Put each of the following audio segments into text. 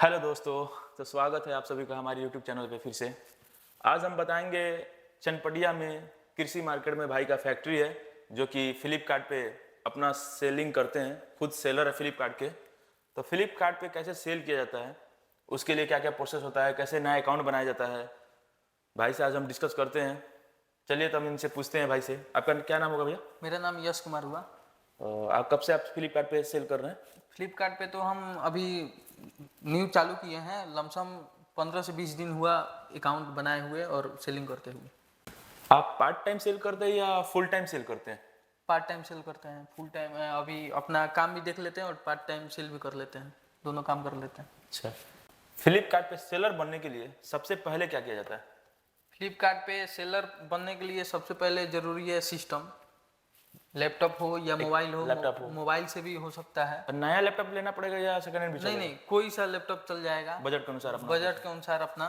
Hello दोस्तों, तो स्वागत है आप सभी का हमारे यूट्यूब चैनल पे फिर से। आज हम बताएंगे चनपटिया में कृषि मार्केट में भाई का फैक्ट्री है जो कि फ्लिपकार्ट पे अपना सेलिंग करते हैं, खुद सेलर है फ्लिपकार्ट के। तो फ्लिपकार्ट पे कैसे सेल किया जाता है, उसके लिए क्या क्या प्रोसेस होता है, कैसे नया अकाउंट बनाया जाता है, भाई से आज हम डिस्कस करते हैं। चलिए तो हम इनसे पूछते हैं भाई से। आपका क्या नाम होगा भैया? मेरा नाम यश कुमार हुआ। आप कब से आप फ्लिपकार्ट पे सेल कर रहे हैं? फ्लिपकार्ट पे तो हम अभी न्यू चालू किए हैं, लमसम 15 से 20 दिन हुआ अकाउंट बनाए हुए और सेलिंग करते हुए। आप पार्ट टाइम सेल करते हैं या फुल टाइम सेल करते हैं? पार्ट टाइम सेल करते हैं, फुल टाइम अभी अपना काम भी देख लेते हैं और पार्ट टाइम सेल भी कर लेते हैं, दोनों काम कर लेते हैं। अच्छा, फ्लिपकार्ट पे सेलर बनने के लिए सबसे पहले क्या किया जाता है? फ्लिपकार्ट पे सेलर बनने के लिए सबसे पहले ज़रूरी है सिस्टम, लैपटॉप हो या मोबाइल लैपटॉप हो, हो। मोबाइल से भी हो सकता है। और नया लैपटॉप लेना पड़ेगा या सेकंड हैंड भी नहीं चलेगा? नहीं, कोई सा लैपटॉप चल जाएगा, बजट के अनुसार अपना। बजट के अनुसार अपना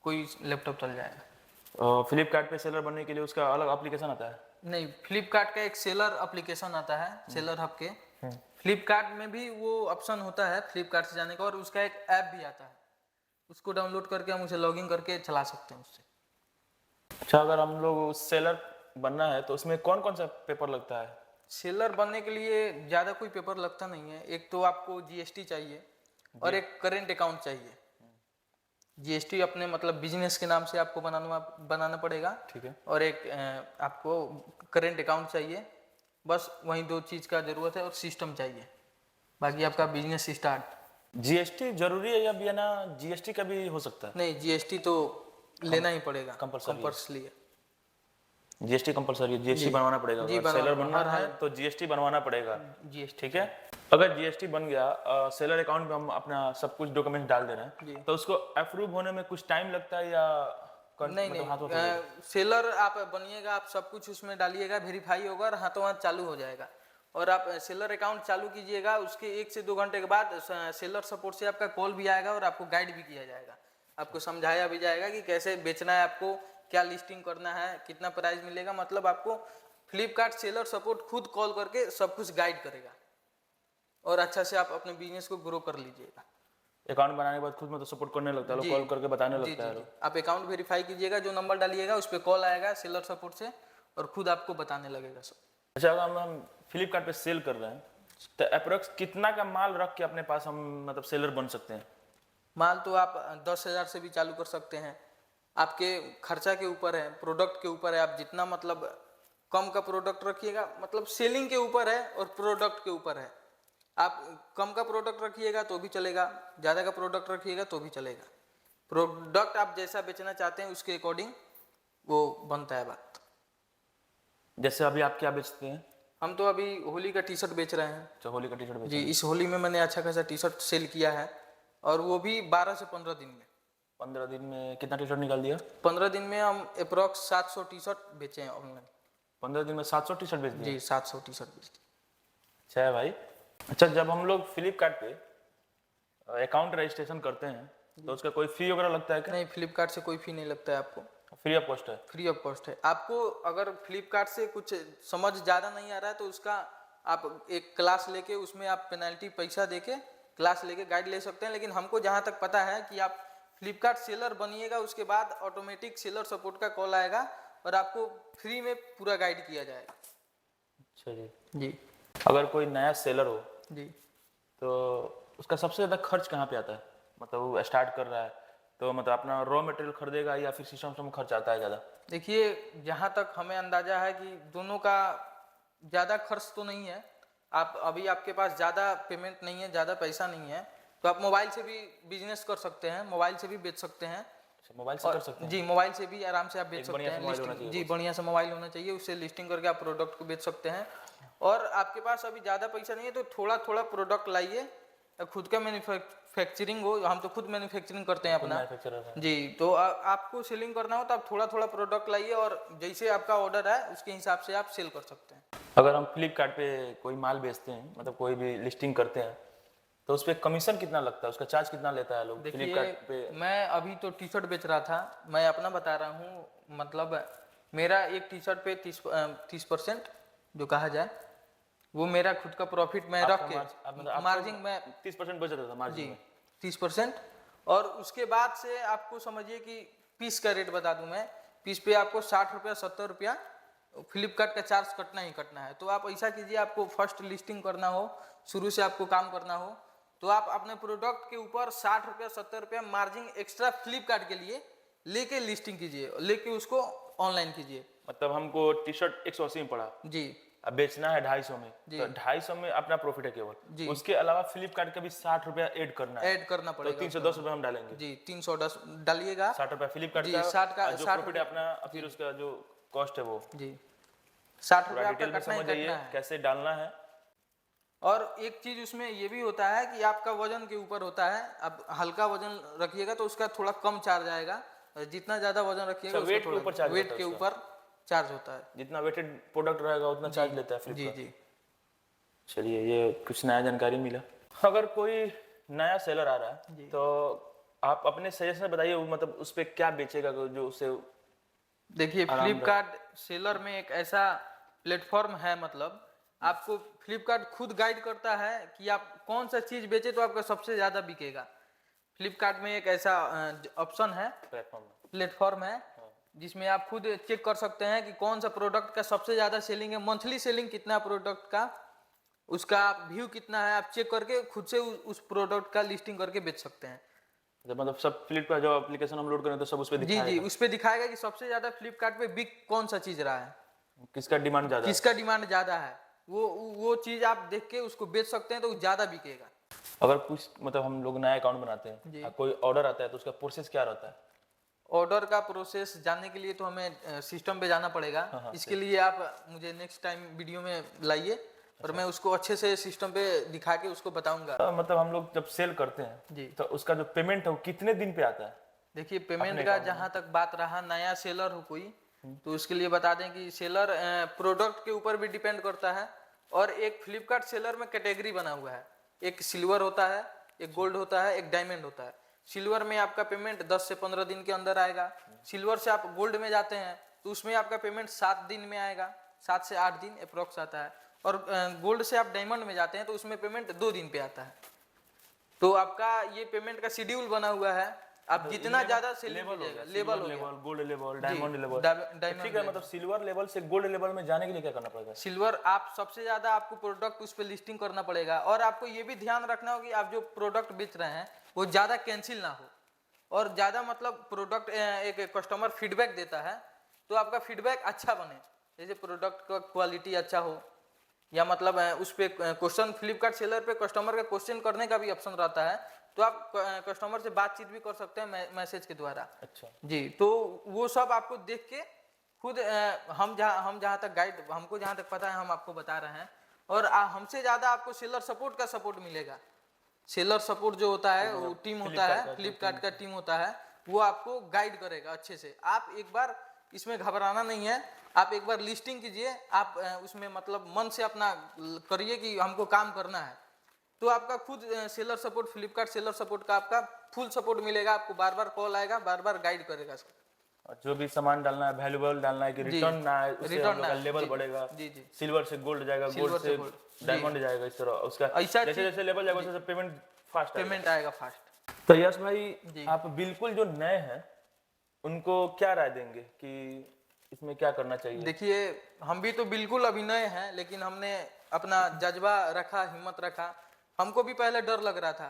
कोई लैपटॉप चल जाएगा। फ्लिपकार्ट पे सेलर बनने के लिए उसका अलग एप्लीकेशन आता है? नहीं, फ्लिपकार्ट का एक सेलर एप्लीकेशन आता है, सेलर हब के। फ्लिपकार्ट में भी वो ऑप्शन होता है फ्लिपकार्ट से जाने का, और उसका एक ऐप भी आता है, उसको डाउनलोड करके हम उसे लॉगिन करके चला सकते हैं उससे। अच्छा, अगर हम लोग सेलर बनना है तो उसमें कौन कौन सा पेपर लगता है? सेलर बनने के लिए ज़्यादा कोई पेपर लगता नहीं है। एक तो आपको जीएसटी चाहिए और एक करेंट अकाउंट चाहिए। जीएसटी अपने मतलब बिजनेस के नाम से आपको बनाना पड़ेगा। ठीक है। और एक आपको करेंट अकाउंट चाहिए। बस वही दो चीज़ का ज़रूरत है, और सिस्टम चाहिए, बाकी आपका बिजनेस स्टार्ट। जीएसटी जरूरी है या बिना जीएसटी का भी हो सकता है? नहीं, जीएसटी तो लेना ही पड़ेगा, कंपलसरी है। कंपल्सरी है। जीएसटी कंपलसरी है, जीएसटी जी बनवाना पड़ेगा। जी, अगर सेलर बनना हर है हाल तो जीएसटी बनवाना पड़ेगा। जीएसटी। ठीक है। अगर जीएसटी बन गया, सेलर अकाउंट में हम अपना सब कुछ डॉक्यूमेंट डाल दे रहे जी। हैं, तो उसको अप्रूव होने में कुछ टाइम लगता है या नहीं मतलब हाथों नहीं, हाथ? सेलर आप बनिएगा, आप सब कुछ उसमें डालिएगा, वेरीफाई होगा और हाथों हाथ चालू हो जाएगा। और आप सेलर अकाउंट चालू कीजिएगा, उसके 1 से 2 घंटे के बाद सेलर सपोर्ट से आपका कॉल भी आएगा और आपको गाइड भी किया जाएगा, आपको समझाया भी जाएगा कि कैसे बेचना है, आपको क्या लिस्टिंग करना है, कितना प्राइस मिलेगा। मतलब आपको फ्लिपकार्ट सेलर सपोर्ट खुद कॉल करके सब कुछ गाइड करेगा, और अच्छा से आप अपने बिजनेस को ग्रो कर लीजिएगा। अकाउंट बनाने के बाद खुद में तो सपोर्ट करने लगता है लोग, कॉल करके बताने जी लगता जी है जी, लोग। आप अकाउंट वेरीफाई कीजिएगा, जो नंबर डालिएगा उस पर कॉल आएगा सेलर सपोर्ट से, और खुद आपको बताने लगेगा सब। अच्छा, अगर हम फ्लिपकार्ट पे सेल कर रहे हैं तो अप्रोक्स कितना का माल रख के अपने पास हम मतलब सेलर बन सकते हैं? माल तो आप 10,000 से भी चालू कर सकते हैं, आपके खर्चा के ऊपर है, प्रोडक्ट के ऊपर है। आप जितना मतलब कम का प्रोडक्ट रखिएगा, मतलब सेलिंग के ऊपर है और प्रोडक्ट के ऊपर है। आप कम का प्रोडक्ट रखिएगा तो भी चलेगा, ज़्यादा का प्रोडक्ट रखिएगा तो भी चलेगा। प्रोडक्ट आप जैसा बेचना चाहते हैं उसके अकॉर्डिंग वो बनता है बात। जैसे अभी आप क्या बेचते हैं? हम तो अभी होली का टी शर्ट बेच रहे हैं। होली का टी शर्ट जी, बेचते हैं? इस होली में मैंने अच्छा खासा टी शर्ट सेल किया है, और वो भी 12 से 15 दिन में। 15 दिन में कितना टी शर्ट निकाल दिया? 15 दिन में हम अप्रोक्स 700 टी शर्ट बेचे हैं ऑनलाइन। 15 दिन में 700 टी शर्ट बेच दिए? जी, 700 टी शर्ट बेच दिए। अच्छा है भाई। अच्छा, जब हम लोग फ्लिपकार्ट पे अकाउंट रजिस्ट्रेशन करते हैं तो उसका कोई फी वगैरह लगता है क्या? नहीं, फ्लिपकार्ट से कोई फी नहीं लगता है आपको, फ्री ऑफ कॉस्ट है? फ्री ऑफ कॉस्ट है। आपको अगर फ्लिपकार्ट से कुछ समझ ज़्यादा नहीं आ रहा है तो उसका आप एक क्लास लेके उसमें आप पेनल्टी पैसा देके क्लास लेके गाइड ले सकते हैं। लेकिन हमको जहाँ तक पता है कि आप फ्लिपकार्ट सेलर बनिएगा, उसके बाद ऑटोमेटिक सेलर सपोर्ट का कॉल आएगा और आपको फ्री में पूरा गाइड किया जाएगा। अच्छा जी। जी अगर कोई नया सेलर हो जी। तो उसका सबसे ज़्यादा खर्च कहाँ पे आता है? मतलब वो स्टार्ट कर रहा है तो मतलब अपना रॉ मटेरियल खरीदेगा या फिर सिस्टम में खर्च आता है ज़्यादा? देखिए, जहाँ तक हमें अंदाजा है कि दोनों का ज़्यादा खर्च तो नहीं है। आप अभी आपके पास ज़्यादा पेमेंट नहीं है, ज़्यादा पैसा नहीं है, तो आप मोबाइल से भी बिजनेस कर सकते हैं, मोबाइल से भी बेच सकते हैं। मोबाइल से कर सकते हैं? जी, मोबाइल से भी आराम से आप बेच एक सकते बढ़िया सा हैं। मोबाइल होना लिस्टिंग, चाहिए जी, बढ़िया सा मोबाइल होना चाहिए, उससे लिस्टिंग करके आप प्रोडक्ट को बेच सकते हैं। और आपके पास अभी ज़्यादा पैसा नहीं है तो थोड़ा थोड़ा प्रोडक्ट लाइए, खुद का मैन्युफैक्चरिंग हो। हम तो खुद मैन्युफैक्चरिंग करते हैं अपना। मैन्युफैक्चरर है। जी, तो आपको सेलिंग करना हो तो आप थोड़ा थोड़ा प्रोडक्ट लाइए, और जैसे आपका ऑर्डर है उसके हिसाब से आप सेल कर सकते हैं। अगर हम फ्लिपकार्ट पे कोई माल बेचते हैं, मतलब कोई भी लिस्टिंग करते हैं, तो उस पर कमीशन कितना लगता है, उसका चार्ज कितना लेता है लोग देखिए, फ्लिपकार्ट पे? मैं अभी तो टी शर्ट बेच रहा था, मैं अपना बता रहा हूँ। मतलब मेरा एक टी शर्ट पे 30% जो कहा जाए, वो मेरा खुद का प्रॉफिट मैं रख के, मार्जिन में 30% बच जाता था जी मार्जिन में? 30%। और उसके बाद से आपको समझिए कि पीस का रेट बता दूं मैं, पीस पे आपको 60 रुपया 70 रुपया फ्लिपकार्ट का चार्ज कटना ही कटना है। तो आप ऐसा कीजिए, आपको फर्स्ट लिस्टिंग करना हो, शुरू से आपको काम करना हो, तो आप अपने प्रोडक्ट के ऊपर 60 रुपया 70 रुपया मार्जिन एक्स्ट्रा फ्लिपकार्ट के लिए लेके लिस्टिंग कीजिए, लेके उसको ऑनलाइन कीजिए। मतलब हमको टी शर्ट 180 में पड़ा, जी अब बेचना है 250 में, जी। तो 250 में अपना प्रॉफिट है केवल, जी। उसके अलावा फ्लिपकार्ट का भी 60 रुपया ऐड करना है, ऐड करना तो पड़ेगा। 310 रुपया हम डालेंगे। जी 310 डालिएगा। 60 रुपया फ्लिपकार्ट जी, का, 60 का और जो 60 प्रॉफिट है अपना, फिर उसका जो कॉस्ट है वो जी 60 पूरा रुपया आपका डिटेल में कटना ही समझ जाइए कटना है। कैसे डालना है। और एक चीज उसमें ये भी होता है कि आपका वजन के ऊपर होता है। आप हल्का वजन रखिएगा तो उसका थोड़ा कम चार्ज आएगा, जितना ज्यादा वजन रखिएगा अच्छा, weight के ऊपर charge वेट होता है के उसका? ऊपर चार्ज होता है। जितना वेटेड प्रोडक्ट रहेगा उतना चार्ज लेता है जी फ्लिपकार्ट। जी चलिए, ये कुछ नया जानकारी मिला। अगर कोई नया सेलर आ रहा है तो आप अपने सजेशन बताइए, मतलब उस पर क्या बेचेगा जो उसे। देखिए, फ्लिपकार्ट सेलर में एक ऐसा प्लेटफॉर्म है, मतलब आपको फ्लिपकार्ट खुद गाइड करता है कि आप कौन सा चीज बेचे तो आपका सबसे ज्यादा बिकेगा। फ्लिपकार्ट में एक ऐसा ऑप्शन है, प्लेटफॉर्म है, जिसमें आप खुद चेक कर सकते हैं कि कौन सा प्रोडक्ट का सबसे ज्यादा सेलिंग है, मंथली सेलिंग कितना प्रोडक्ट का, उसका व्यू कितना है, आप चेक करके खुद से उस प्रोडक्ट का लिस्टिंग करके बेच सकते हैं। मतलब सब फ्लिपकार्ट जो एप्लीकेशन हम लोड करें तो सब उस पर जी दिखाएगा। जी, उस पे दिखाएगा कि सबसे ज्यादा फ्लिपकार्ट पे बिक कौन सा चीज रहा है, किसका डिमांड ज्यादा है। किसका डिमांड ज्यादा है, वो चीज आप देख के उसको बेच सकते हैं तो ज्यादा बिकेगा। अगर कुछ मतलब हम लोग नया अकाउंट बनाते हैं, कोई ऑर्डर आता है तो उसका प्रोसेस क्या रहता है। ऑर्डर का प्रोसेस जानने के लिए तो हमें सिस्टम पे जाना पड़ेगा। इसके लिए आप मुझे नेक्स्ट टाइम वीडियो में लाइए और मैं उसको अच्छे से सिस्टम पे दिखा के उसको बताऊंगा। तो मतलब हम लोग जब सेल करते हैं जी, तो उसका जो पेमेंट है वो कितने दिन पे आता है। देखिए पेमेंट का जहां तक बात रहा, नया सेलर हो कोई तो उसके लिए बता दें कि सेलर प्रोडक्ट के ऊपर भी डिपेंड करता है। और एक फ्लिपकार्ट सेलर में कैटेगरी बना हुआ है, एक सिल्वर होता है, एक गोल्ड होता है, एक डायमंड होता है। सिल्वर में आपका पेमेंट 10 से 15 दिन के अंदर आएगा। सिल्वर से आप गोल्ड में जाते हैं तो उसमें आपका पेमेंट 7 दिन में आएगा, 7 से 8 दिन अप्रोक्स आता है। और गोल्ड से आप डायमंड में जाते हैं तो उसमें पेमेंट 2 दिन पे आता है। तो आपका ये पेमेंट का शेड्यूल बना हुआ है, आप जितना ज्यादा सेलिंग हो जाएगा, लेवल हो गया, gold level, diamond level, diamond ठीक है। मतलब सिल्वर लेवल से गोल्ड लेवल में जाने के लिए क्या करना पड़ेगा। सिल्वर आप सबसे ज्यादा आपको प्रोडक्ट उस पर लिस्टिंग करना पड़ेगा। और आपको ये भी ध्यान रखना होगा कि आप जो प्रोडक्ट बेच रहे हैं वो ज्यादा कैंसिल ना हो, और ज्यादा मतलब प्रोडक्ट एक कस्टमर फीडबैक देता है तो आपका फीडबैक अच्छा बने, जैसे प्रोडक्ट का क्वालिटी अच्छा हो, या मतलब उस पर क्वेश्चन, फ्लिपकार्ट सेलर पे कस्टमर का क्वेश्चन करने का भी ऑप्शन रहता है, तो आप कस्टमर से बातचीत भी कर सकते हैं मैसेज के द्वारा। अच्छा जी, तो वो सब आपको देख के खुद हम जहाँ तक गाइड, हमको जहाँ तक पता है हम आपको बता रहे हैं। और हमसे ज्यादा आपको सेलर सपोर्ट का सपोर्ट मिलेगा। सेलर सपोर्ट जो होता है वो टीम होता है, फ्लिपकार्ट का टीम होता है, वो आपको गाइड करेगा अच्छे से। आप एक बार इसमें घबराना नहीं है, आप एक बार लिस्टिंग कीजिए, आप उसमें मतलब मन से अपना करिए कि हमको काम करना है, तो आपका खुद seller support, Flipkart seller support का आपका फुल सपोर्ट मिलेगा। आपको बार बार कॉल आएगा, बार बार गाइड करेगा। और जो भी सामान डालना है, वैल्यूएबल डालना है कि रिटर्न ना है, उससे हम लोग का लेवल बढ़ेगा। जी जी, सिल्वर से गोल्ड जाएगा, गोल्ड से डायमंड जाएगा, इस तरह उसका ऐसा जैसे जैसे लेवल जाएगा वैसे पेमेंट फास्ट आएगा। पेमेंट आएगा फास्ट। तो यश भाई, आप बिल्कुल जो नए हैं उनको क्या राय देंगे कि इसमें क्या करना चाहिए। देखिए, हम भी तो बिल्कुल अभी नए हैं, लेकिन हमने अपना जज्बा रखा, हिम्मत रखा। हमको भी पहले डर लग रहा था,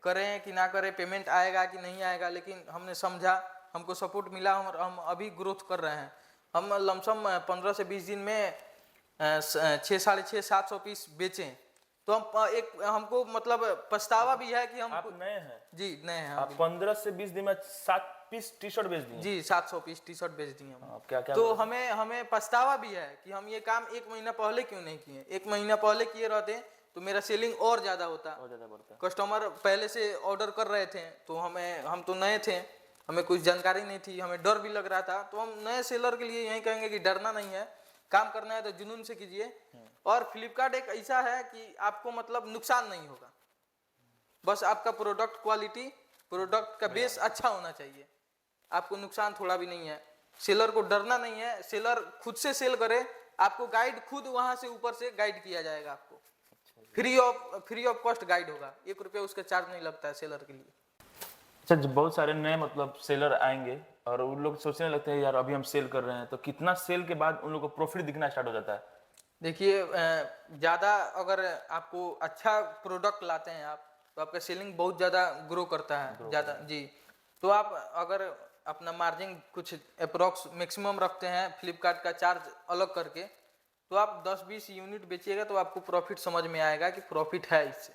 करें कि ना करें, पेमेंट आएगा कि नहीं आएगा, लेकिन हमने समझा, हमको सपोर्ट मिला और हम अभी ग्रोथ कर रहे हैं। हम लमसम 15 से 20 दिन में 6, 650, 700 पीस बेचें, तो हम हमको मतलब पछतावा भी है कि हम आप नए हैं। जी नए हैं। आप 15 से 20 दिन में 7 पीस टी शर्ट बेच दिए। जी 700 पीस टी शर्ट बेच दिए हम। क्या क्या तो हमें पछतावा भी है कि हम ये काम 1 महीना पहले क्यों नहीं किए। 1 महीना पहले किए रहते तो मेरा सेलिंग और ज्यादा होता, और ज्यादा बढ़ता। कस्टमर पहले से ऑर्डर कर रहे थे, तो हम तो नए थे, हमें कुछ जानकारी नहीं थी, हमें डर भी लग रहा था। तो हम नए सेलर के लिए यही कहेंगे कि डरना नहीं है, काम करना है तो जुनून से कीजिए। और फ्लिपकार्ट एक ऐसा है कि आपको मतलब नुकसान नहीं होगा, बस आपका प्रोडक्ट क्वालिटी, प्रोडक्ट का बेस अच्छा होना चाहिए, आपको नुकसान थोड़ा भी नहीं है। सेलर को डरना नहीं है, सेलर खुद से सेल करे, आपको गाइड खुद वहां से ऊपर से गाइड किया जाएगा आपको। फ्री ऑफ कॉस्ट गाइड होगा, 1 रुपया उसका चार्ज नहीं लगता है सेलर के लिए। अच्छा, जब बहुत सारे नए मतलब सेलर आएंगे और उन लोग सोचने लगते हैं यार अभी हम सेल कर रहे हैं, तो कितना सेल के बाद उन लोग को प्रॉफिट दिखना स्टार्ट हो जाता है? देखिए ज़्यादा अगर आपको अच्छा प्रोडक्ट लाते हैं आप, तो आपका सेलिंग बहुत ज़्यादा ग्रो करता है ज़्यादा जी। तो आप अगर अपना मार्जिन कुछ अप्रोक्स मैक्सिमम रखते हैं फ्लिपकार्ट का चार्ज अलग करके, तो आप 10-20 यूनिट बेचिएगा तो आपको प्रॉफिट समझ में आएगा कि प्रॉफिट है, इससे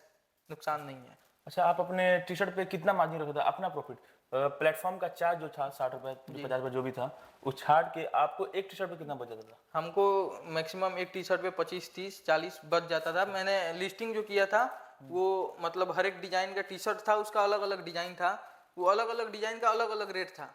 नुकसान नहीं है। अच्छा, आप अपने टी शर्ट पे कितना मार्जिन रखा था अपना प्रॉफिट? प्लेटफॉर्म का चार्ज जो था 60 रुपए 50 रुपए जो भी था, वो छाड़ के आपको एक टी शर्ट पे कितना बच जाता था? हमको मैक्सिमम एक टी शर्ट पे 25, 30, 40 बच जाता था। मैंने लिस्टिंग जो किया था वो मतलब हर एक डिजाइन का टी शर्ट था, उसका अलग अलग डिजाइन था, वो अलग अलग डिजाइन का अलग अलग रेट था।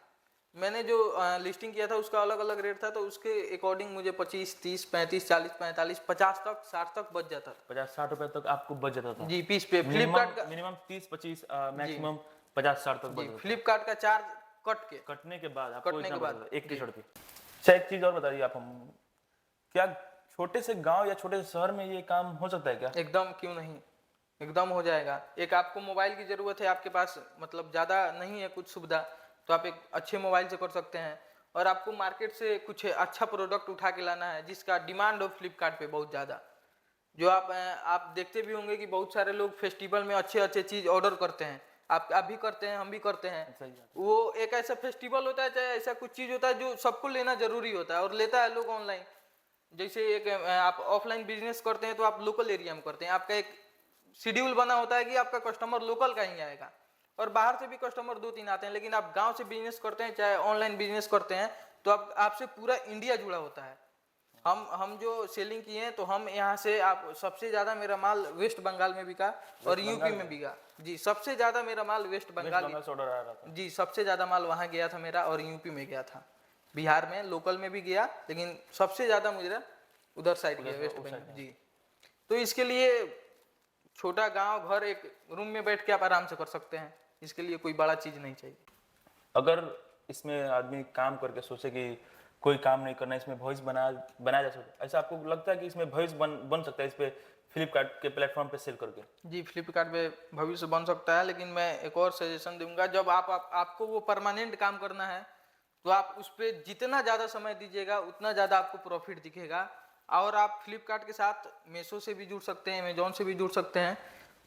मैंने जो लिस्टिंग किया था उसका अलग अलग रेट था, तो उसके अकॉर्डिंग मुझे 25, 30, 35, 40, 45, 50 तक 60 तक बच जाता था 50-60 रुपए तक आपको बच जाता था जी पीस पे। फ्लिपकार्ट का मिनिमम 30-25, मैक्सिमम 50-60 तक बच जी जाता था। फ्लिपकार्ट का चार्ज कट के कटने के बाद आपको कटने इतना के बाद बचता था एक टी शर्ट पे। अच्छा, एक चीज और बताइए आप, हम क्या छोटे से गांव या छोटे से शहर में ये काम हो सकता है क्या? एकदम, क्यों नहीं, एकदम हो जाएगा। एक आपको मोबाइल की ज़रूरत है, आपके पास मतलब ज़्यादा नहीं है कुछ सुविधा, तो आप एक अच्छे मोबाइल से कर सकते हैं। और आपको मार्केट से कुछ अच्छा प्रोडक्ट उठा के लाना है जिसका डिमांड हो फ्लिपकार्ट पे बहुत ज़्यादा। जो आप देखते भी होंगे कि बहुत सारे लोग फेस्टिवल में अच्छे अच्छे चीज़ ऑर्डर करते हैं। आप भी करते हैं, हम भी करते हैं। सही बात वो एक ऐसा फेस्टिवल होता है, चाहे ऐसा कुछ चीज़ होता है जो सबको लेना जरूरी होता है, और लेता है लोग ऑनलाइन। जैसे एक आप ऑफलाइन बिजनेस करते हैं तो आप लोकल एरिया में करते हैं, आपका एक शेड्यूल बना होता है कि आपका कस्टमर लोकल का ही आएगा, और बाहर से भी कस्टमर 2-3 आते हैं। लेकिन आप गांव से बिजनेस करते हैं, चाहे ऑनलाइन बिजनेस करते हैं, तो आप आपसे पूरा इंडिया जुड़ा होता है। हम जो सेलिंग किए हैं, तो हम यहाँ से आप सबसे ज़्यादा मेरा माल वेस्ट बंगाल में बिका और यूपी में बिका जी। सबसे ज़्यादा मेरा माल वेस्ट बंगाल है, ऑर्डर आ रहा था। जी, सबसे ज़्यादा माल वहाँ गया था मेरा, और यूपी में गया था। बिहार में लोकल में भी गया, लेकिन सबसे ज़्यादा मुझे उधर साइड गया, वेस्ट बंगाल जी। तो इसके लिए छोटा गांव घर एक रूम में बैठ के आप आराम से कर सकते हैं, इसके लिए कोई बड़ा चीज़ नहीं चाहिए। अगर इसमें आदमी काम करके सोचे कि कोई काम नहीं करना, इसमें भविष्य बनाया जा सकता है, ऐसा आपको लगता है कि इसमें भविष्य बन सकता है इस पे फ्लिपकार्ट के प्लेटफॉर्म पे सेल करके? जी, फ्लिपकार्ट पे भविष्य बन सकता है, लेकिन मैं एक और सजेशन दूंगा, जब आपको वो परमानेंट काम करना है, तो आप उस पर जितना ज़्यादा समय दीजिएगा उतना ज़्यादा आपको प्रॉफिट दिखेगा। और आप फ्लिपकार्ट के साथ मीशो से भी जुड़ सकते हैं, अमेजोन से भी जुड़ सकते हैं,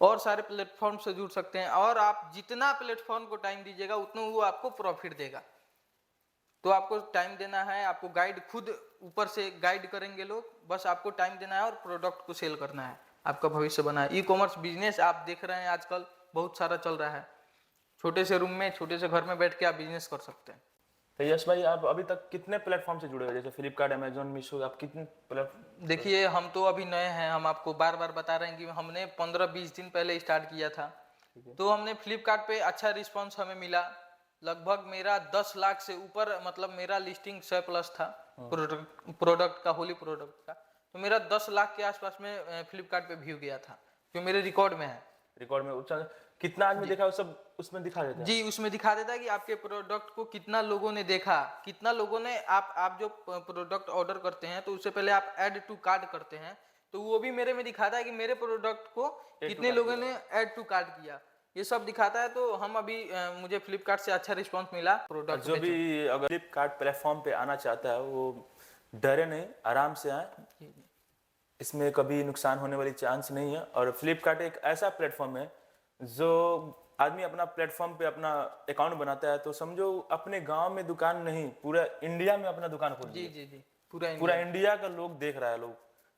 और सारे प्लेटफॉर्म से जुड़ सकते हैं। और आप जितना प्लेटफॉर्म को टाइम दीजिएगा उतना वो आपको प्रॉफिट देगा। तो आपको टाइम देना है, आपको गाइड खुद ऊपर से गाइड करेंगे लोग, बस आपको टाइम देना है और प्रोडक्ट को सेल करना है, आपका भविष्य बना है। ई कॉमर्स बिजनेस आप देख रहे हैं आजकल बहुत सारा चल रहा है, छोटे से रूम में छोटे से घर में बैठ के आप बिजनेस कर सकते हैं। तो यश भाई, आप अभी तक कितने प्लेटफॉर्म से जुड़े हो, जैसे फ्लिपकार्ट, अमेजोन, मीशो, आप कितने प्लेटफॉर्म? देखिए, हम तो अभी नए हैं, हम आपको बार बार बता रहे हैं कि हमने 15-20 दिन पहले स्टार्ट किया था। तो हमने फ्लिपकार्ट पे अच्छा रिस्पांस हमें मिला। लगभग मेरा 10 लाख से ऊपर, मतलब मेरा लिस्टिंग 100+ था प्रोडक्ट का, होली प्रोडक्ट का। तो मेरा 10 लाख के आसपास में फ्लिपकार्ट पे व्यू गया था, जो मेरे रिकॉर्ड में है। रिकॉर्ड में कितना आदमी देखा वो सब उसमें दिखा देता है? जी, उसमें दिखा देता है कि आपके प्रोडक्ट को कितना लोगों ने देखा, कितना लोगों ने आप जो प्रोडक्ट ऑर्डर करते हैं तो उससे पहले आप ऐड टू कार्ट करते हैं, तो वो भी मेरे में दिखाता है कि मेरे प्रोडक्ट को कितने लोगों ने ऐड टू कार्ट किया, ये सब दिखाता है। तो हम अभी मुझे फ्लिपकार्ट से अच्छा रिस्पांस मिला प्रोडक्ट जो भी अगर फ्लिपकार्ट प्लेटफॉर्म पे आना चाहता है वो डरे नहीं, आराम से आए, इसमें कभी नुकसान होने वाली चांस नहीं है। और फ्लिपकार्ट एक ऐसा प्लेटफॉर्म है जो आदमी अपना प्लेटफॉर्म पे अपना अकाउंट बनाता है तो समझो अपने गांव में दुकान नहीं, पूरा इंडिया में अपना दुकान खोल जी दिया। जी जी, पूरा पूरा इंडिया का लोग देख रहा है, लोग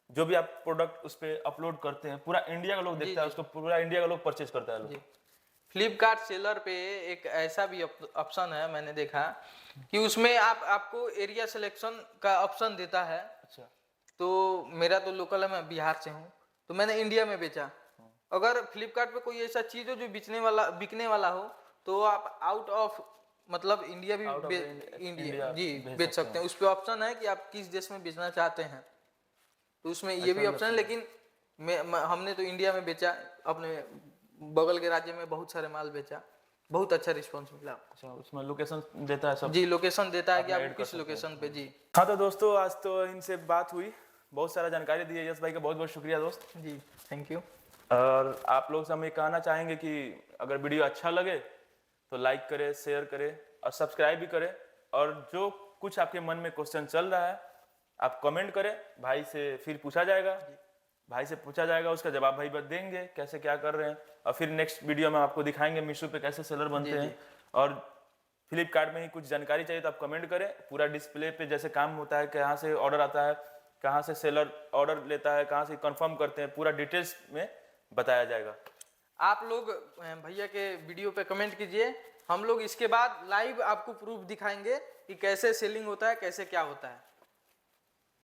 जो भी आप प्रोडक्ट उस पे अपलोड करते हैं पूरा इंडिया का लोग देखता है उसको, पूरा इंडिया का लोग परचेज करता है लोग। फ्लिपकार्ट सेलर पे एक ऐसा भी ऑप्शन है, मैंने देखा कि उसमें आपको एरिया सिलेक्शन का ऑप्शन देता है। अच्छा, तो मेरा तो लोकल है, मैं बिहार से हूँ, तो मैंने इंडिया में बेचा। अगर फ्लिपकार्ट पे कोई ऐसा चीज हो जो बिकने वाला हो, तो आप आउट ऑफ मतलब इंडिया भी इंडिया जी बेच सकते हैं। उस पे ऑप्शन है कि आप किस देश में बेचना चाहते हैं, तो उसमें ये भी ऑप्शन है। लेकिन हमने तो इंडिया में बेचा, अपने बगल के राज्य में बहुत सारे माल बेचा, बहुत अच्छा रिस्पांस मिला। अच्छा, उसमें लोकेशन देता है सब? जी, लोकेशन देता है कि आप किस लोकेशन पे। जी हाँ, तो दोस्तों आज तो इनसे बात हुई, बहुत सारा जानकारी दी है यश भाई का, बहुत बहुत शुक्रिया दोस्त। जी, थैंक यू। और आप लोग से हम ये कहना चाहेंगे कि अगर वीडियो अच्छा लगे तो लाइक करें, शेयर करें और सब्सक्राइब भी करें। और जो कुछ आपके मन में क्वेश्चन चल रहा है आप कमेंट करें, भाई से फिर पूछा जाएगा, उसका जवाब भाई बस देंगे कैसे क्या कर रहे हैं। और फिर नेक्स्ट वीडियो में आपको दिखाएंगे मीशो पे कैसे सेलर बनते हैं। और फ्लिपकार्ट में ही कुछ जानकारी चाहिए तो आप कमेंट करें, पूरा डिस्प्ले पे जैसे काम होता है, कहाँ से ऑर्डर आता है, कहाँ से सेलर ऑर्डर लेता है, कहाँ से कंफर्म करते हैं, पूरा डिटेल्स में बताया जाएगा। आप लोग भैया के वीडियो पे कमेंट कीजिए, हम लोग इसके बाद लाइव आपको प्रूफ दिखाएंगे कि कैसे सेलिंग होता है, कैसे क्या होता है।